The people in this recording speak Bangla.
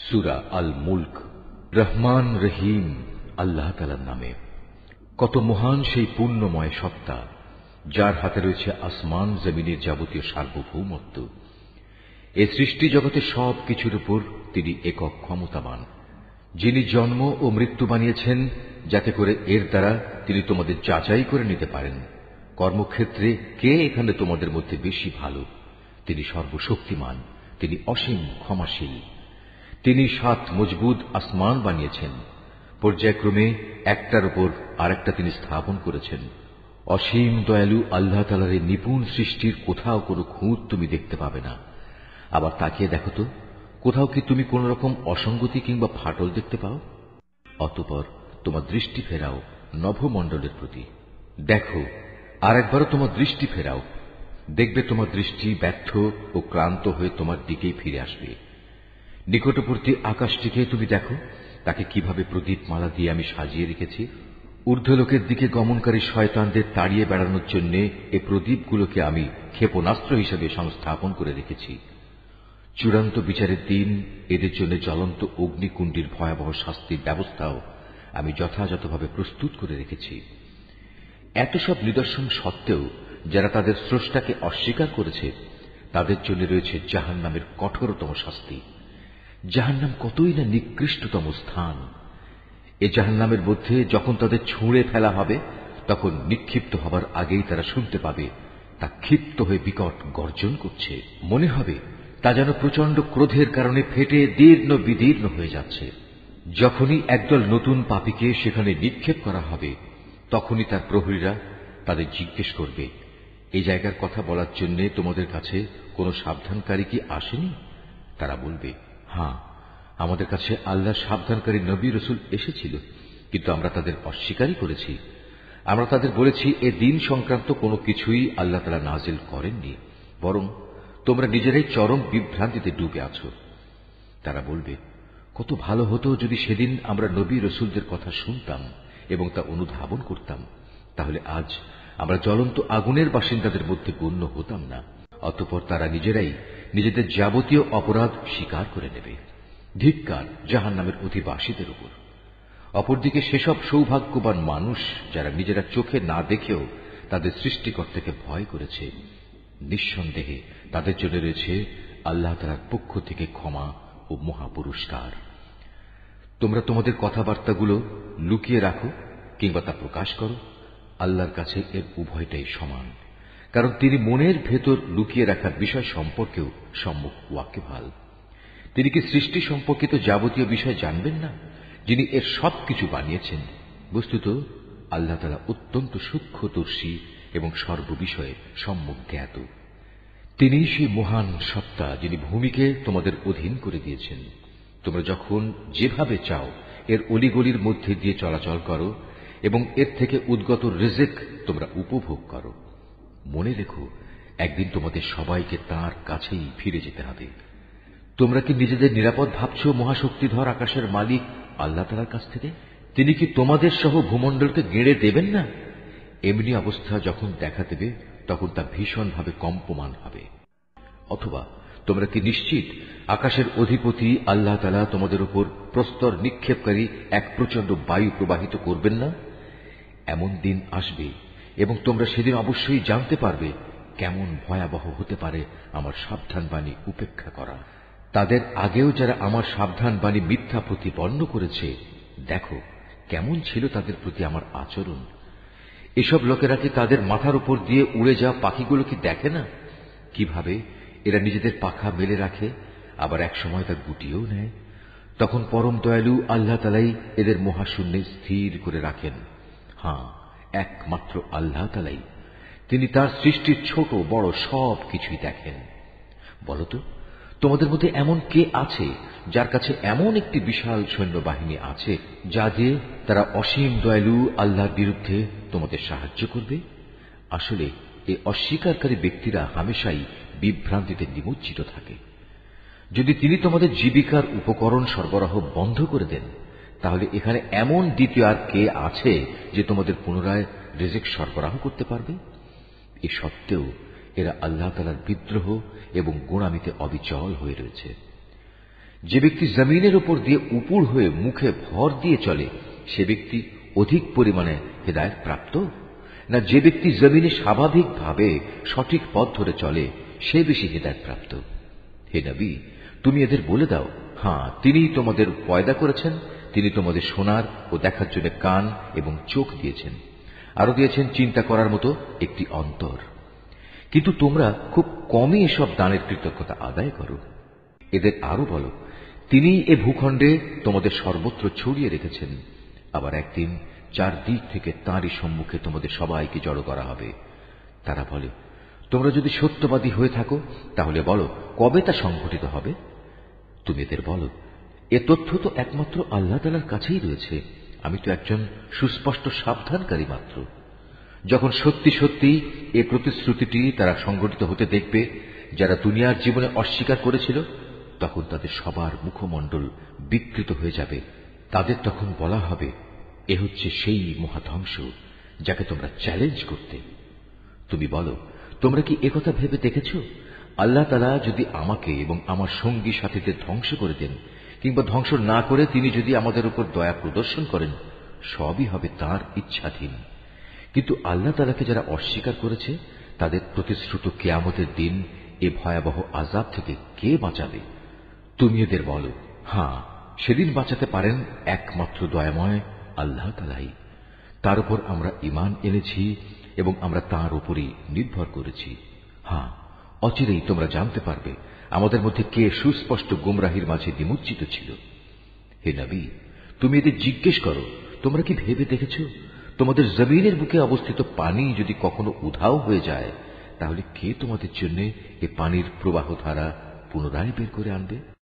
সূরা আল মুলক। রহমান রহিম আল্লাহ তাআলার নামে। কত মহান সেই পূর্ণময় সত্তা, যার হাতে রয়েছে আসমান জমিনের যাবতীয় সার্বভৌমত্ব। এ সৃষ্টি জগতের সব কিছুর উপর তিনি একক ক্ষমতাবান, যিনি জন্ম ও মৃত্যু বানিয়েছেন যাতে করে এর দ্বারা তিনি তোমাদের যাচাই করে নিতে পারেন কর্মক্ষেত্রে কে এখানে তোমাদের মধ্যে বেশি ভালো। তিনি সর্বশক্তিমান, তিনি অসীম ক্ষমাশীল। তিনি 7 মজবুত আসমান বানিয়েছেন, পর্যায়ক্রমে একটার উপর আরেকটা তিনি স্থাপন করেছেন। অসীম দয়ালু আল্লাহ তাআলার এই নিপুণ সৃষ্টির কোথাও কোনো খুঁত তুমি দেখতে পাবে না। আবার তাকিয়ে দেখো তো, কোথাও কি তুমি কোন রকম অসঙ্গতি কিংবা ফাটল দেখতে পাও? অতঃপর তোমার দৃষ্টি ফেরাও নভমণ্ডলের প্রতি। দেখো, আর একবারও তোমার দৃষ্টি ফেরাও, দেখবে তোমার দৃষ্টি ব্যর্থ ও ক্লান্ত হয়ে তোমার দিকেই ফিরে আসবে। নিকটবর্তী আকাশটিকে তুমি দেখো, তাকে কিভাবে প্রদীপমালা দিয়ে আমি সাজিয়ে রেখেছি। ঊর্ধ্বলোকের দিকে গমনকারী শয়তানদের তাড়িয়ে বেড়ানোর জন্য এই প্রদীপগুলোকে আমি ক্ষেপণাস্ত্র হিসেবে সংস্থাপন করে রেখেছি। চূড়ান্ত বিচারের দিন এদের জন্য জ্বলন্ত অগ্নিকুণ্ডের ভয়াবহ শাস্তির ব্যবস্থাও আমি যথাযথভাবে প্রস্তুত করে রেখেছি। এত সব নিদর্শন সত্ত্বেও যারা তাদের স্রষ্টাকে অস্বীকার করেছে, তাদের জন্য রয়েছে জাহান্নামের কঠোরতম শাস্তি। জাহান্নাম কতই না নিকৃষ্টতম স্থান। এ জাহান্নামের মধ্যে যখন তাদের ছুঁড়ে ফেলা হবে, তখন নিক্ষিপ্ত হবার আগেই তারা শুনতে পাবে তা ক্ষিপ্ত হয়ে বিকট গর্জন করছে। মনে হবে তা যেন প্রচন্ড ক্রোধের কারণে ফেটে দীর্ণ বিদীর্ণ হয়ে যাচ্ছে। যখনই একদল নতুন পাপীকে সেখানে নিক্ষেপ করা হবে, তখনই তার প্রহরীরা তাদের জিজ্ঞেস করবে, এই জায়গার কথা বলার জন্য তোমাদের কাছে কোনো সাবধানকারী কি আসেনি? তারা বলবে, হ্যাঁ, আমাদের কাছে আল্লাহর সাবধানকারী নবী রাসূল এসেছিল, কিন্তু আমরা তাদের অস্বীকারই করেছি। আমরা তাদের বলেছি এ দিন সংক্রান্ত কোনো কিছুই আল্লাহ তাআলা নাজিল করেননি, বরং তোমরা নিজেরাই চরম বিভ্রান্তিতে ডুবে আছো। তারা বলবে, কত ভালো হতো যদি সেদিন আমরা নবী রাসূলদের কথা শুনতাম এবং তা অনুধাবন করতাম, তাহলে আজ আমরা জ্বলন্ত আগুনের বাসিন্দাদের মধ্যে গণ্য হতাম না। অতঃপর তারা নিজেরাই নিজেদের যাবতীয় অপরাধ স্বীকার করে নেবে। ধিক্কার জাহান্নামের অধিবাসীদের উপর। অপরদিকে সেসব সৌভাগ্যবান মানুষ যারা নিজেরা চোখে না দেখেও তাদের সৃষ্টিকর্তাকে ভয় করেছে, নিঃসন্দেহে তাদের জন্য রয়েছে আল্লাহ তাআলার পক্ষ থেকে ক্ষমা ও মহাপুরস্কার। তোমরা তোমাদের কথাবার্তাগুলো লুকিয়ে রাখো কিংবা তা প্রকাশ করো, আল্লাহর কাছে এর উভয়টাই সমান, কারণ তিনি মনের ভেতর লুকিয়ে রাখার বিষয় সম্পর্কেও সম্মুখ ওয়াকিবহাল। তিনি কি সৃষ্টি সম্পর্কিত যাবতীয় বিষয় জানবেন না, যিনি এর সবকিছু বানিয়েছেন? বস্তুত আল্লাহ তাআলা অত্যন্ত সূক্ষ্মদর্শী এবং সর্ববিষয়ে সম্যক জ্ঞাত। তিনি সেই মহান সত্তা যিনি ভূমিকে তোমাদের অধীন করে দিয়েছেন। তোমরা যখন যেভাবে চাও এর অলিগলির মধ্যে দিয়ে চলাচল করো এবং এর থেকে উদ্গত রিজিক তোমরা উপভোগ করো। মনে রেখো, একদিন তোমাদের সবাইকে তাঁর কাছেই ফিরে যেতে হবে। তোমরা কি নিজেদের নিরাপদ ভাবছ মহাশক্তিধর আকাশের মালিক আল্লাহ তাআলার কাছ থেকে? তিনি কি তোমাদের সহ ভূমণ্ডলকে গেড়ে দেবেন না? এমনি অবস্থা যখন দেখা দেবে, তখন তা ভীষণভাবে কম্পমান হবে। অথবা তোমরা কি নিশ্চিত আকাশের অধিপতি আল্লাহ তাআলা তোমাদের উপর প্রস্তর নিক্ষেপকারী এক প্রচন্ড বায়ু প্রবাহিত করবেন না? এমন দিন আসবে এবং তোমরা সেদিন অবশ্যই জানতে পারবে কেমন ভয়াবহ হতে পারে আমার সাবধান বাণী উপেক্ষা করা। তাদের আগেও যারা আমার সাবধান বাণী মিথ্যা প্রতিপন্ন করেছে, দেখো কেমন ছিল তাদের প্রতি আমার আচরণ। এসব লোকেরা কি তাদের মাথার উপর দিয়ে উড়ে যাওয়া পাখিগুলো কি দেখে না, কিভাবে এরা নিজেদের পাখা মেলে রাখে, আবার এক সময় তা গুটিয়েও নেয়? তখন পরম দয়ালু আল্লাহ তাআলাই এদের মহাশূন্যে স্থির করে রাখেন। হ্যাঁ, একমাত্র আল্লাহ তাআলাই, তিনি তার সৃষ্টির ছোট বড় সব কিছুই দেখেন। বলতো, তোমাদের মধ্যে এমন কে আছে যার কাছে এমন একটি বিশাল সৈন্যবাহিনী আছে যা দিয়ে তারা অসীম দয়ালু আল্লাহর বিরুদ্ধে তোমাদের সাহায্য করবে? আসলে এই অস্বীকারী ব্যক্তিরা হামেশাই বিভ্রান্তিতে নিমজ্জিত থাকে। যদি তিনি তোমাদের জীবিকার উপকরণ সরবরাহ বন্ধ করে দেন, তাহলে এখানে এমন দ্বিতীয় আর কে আছে যে তোমাদের পুনরায় রিজিক সরবরাহ করতে পারবে? এ সত্ত্বেও এরা আল্লাহ তাআলার বিদ্রোহ এবং গোঁড়ামিতে অবিচল হয়ে রয়েছে। যে ব্যক্তি জমিনের উপর দিয়ে উপুড় হয়ে মুখে ভর দিয়ে চলে সে ব্যক্তি অধিক পরিমাণে হেদায়েত প্রাপ্ত, না যে ব্যক্তি জমিনে স্বাভাবিকভাবে সঠিক পথ ধরে চলে সে বেশি হেদায়েত প্রাপ্ত? হে নবী, তুমি এদের বলে দাও, হ্যাঁ, তিনিই তোমাদের পয়দা করেছেন, তিনি তোমাদের শোনার ও দেখার জন্য কান এবং চোখ দিয়েছেন, আরো দিয়েছেন চিন্তা করার মতো একটি অন্তর। কিন্তু তোমরা খুব কমই এসব দানের কৃতজ্ঞতা আদায় করো। এদের আরো বলো, তিনিই এ ভূখণ্ডে তোমাদের সর্বত্র ছড়িয়ে রেখেছেন। আবার একদিন চারদিক থেকে তাঁরই সম্মুখে তোমাদের সবাইকে জড়ো করা হবে। তারা বলে, তোমরা যদি সত্যবাদী হয়ে থাকো তাহলে বলো কবে তা সংঘটিত হবে? তুমি এদের বলো, এ তথ্য তো একমাত্র আল্লাহ তাআলার কাছেই রয়েছে। আমি তো একজন সুস্পষ্ট সাবধানকারী মাত্র। যখন সত্যি সত্যি এ প্রতিশ্রুতিটি তারা সংঘটিত হতে দেখবে যারা দুনিয়ার জীবনে অস্বীকার করেছিল, তখন তাদের সবার মুখমণ্ডল বিকৃত হয়ে যাবে। তাদের তখন বলা হবে, এ হচ্ছে সেই মহাধ্বংস যাকে তোমরা চ্যালেঞ্জ করতে। তুমি বলো, তোমরা কি একথা ভেবে দেখেছ, আল্লাহ তাআলা যদি আমাকে এবং আমার সঙ্গী সাথীদের ধ্বংস করে দেন কিংবা ধ্বংস না করে তিনি যদি আমাদের উপর দয়া প্রদর্শন করেন, সবই হবে তাঁর ইচ্ছাধীন। কিন্তু আল্লাহ তাআলাকে যারা অস্বীকার করেছে তাদের প্রতিশ্রুত কিয়ামতের দিন এ ভয়াবহ আযাব থেকে কে বাঁচাবে? তুমি এদের বলো, হ্যাঁ, সেদিন বাঁচাতে পারেন একমাত্র দয়াময় আল্লাহ তাআলাই। তার উপর আমরা ঈমান এনেছি এবং আমরা তাঁর উপরই নির্ভর করেছি। হ্যাঁ, অচিরেই তোমরা জানতে পারবে আমাদের মধ্যে কে সুস্পষ্ট গুমরাহির মাঝে নিমজ্জিত ছিল। হে নবী, তুমি এদের জিজ্ঞেস করো, তোমরা কি ভেবে দেখেছ তোমাদের জমিনের বুকে অবস্থিত পানি যদি কখনো উধাও হয়ে যায় তাহলে কে তোমাদের জন্য এ পানির প্রবাহ ধারা পুনরায় বের করে আনবে?